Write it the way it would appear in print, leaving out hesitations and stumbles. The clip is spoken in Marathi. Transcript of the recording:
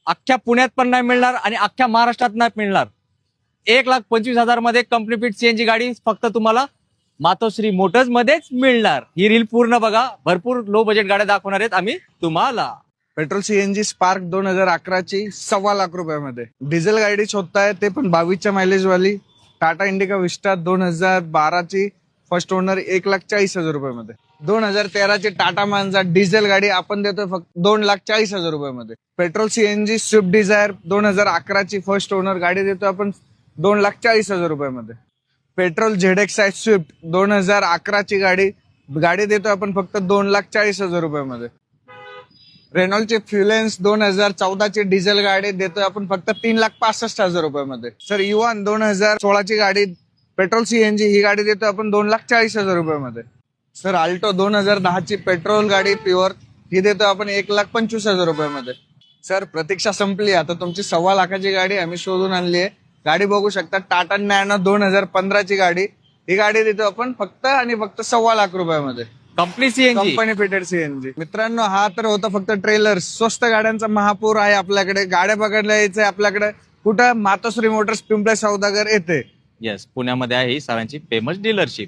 अख्ख्या पुण्यात पण नाही मिळणार आणि अख्ख्या महाराष्ट्रात नाही मिळणार. 1,25,000 मध्ये कंपनी फिट सीएनजी गाडी फक्त तुम्हाला मातोश्री मोटर्स मध्येच मिळणार. ही रील पूर्ण बघा, भरपूर लो बजेट गाड्या दाखवणार आहेत आम्ही तुम्हाला. पेट्रोल सीएनजी स्पार्क 2011 ची 1.25 लाख रुपयामध्ये. डिझेल गाडी शोधताय ते पण 22च्या मायलेज वाली. टाटा इंडिका विस्टा 2012 ची फर्स्ट ओनर 1,40,000 रुपयामध्ये. 2013 ची टाटा मांजा डिझेल गाडी आपण देतोय फक्त 2,40,000 रुपयामध्ये. पेट्रोल सीएनजी स्विफ्ट डिझायर 2011 ची फर्स्ट ओनर गाडी देतोय आपण 2,40,000 रुपयामध्ये. पेट्रोल ZXi स्विफ्ट 2011 ची गाडी देतोय आपण फक्त 2,40,000 रुपयामध्ये. रेनॉल्डची फ्युलेन्स 2014 ची डिझेल गाडी देतोय आपण फक्त 3,65,000 रुपयामध्ये. सर युवान 2016 ची गाडी पेट्रोल सीएनजी ही गाडी देतोय आपण 2,40,000 रुपयामध्ये. सर आल्टो 2010 ची पेट्रोल गाडी प्युअर ही देतोय आपण 1,25,000 रुपयामध्ये. सर प्रतीक्षा संपली, आता तुमची 1.25 लाखाची गाडी आम्ही शोधून आणली आहे. गाडी बघू शकता, टाटा नॅनो 2015 ची गाडी. ही गाडी देतो आपण फक्त आणि फक्त 1.25 लाख रुपयामध्ये. Company CNG. Company fitted CNG. मित्रांनो, हा तर होता फक्त ट्रेलर. स्वस्त गाड्यांचा महापूर आहे आपल्याकडे. गाड्या बघायला यायचंय आपल्याकडे कुठं? मातोश्री मोटर्स, पिंपळे सौदागर येथे. येस, पुण्यामध्ये आहे ही सरांची फेमस डीलरशिप.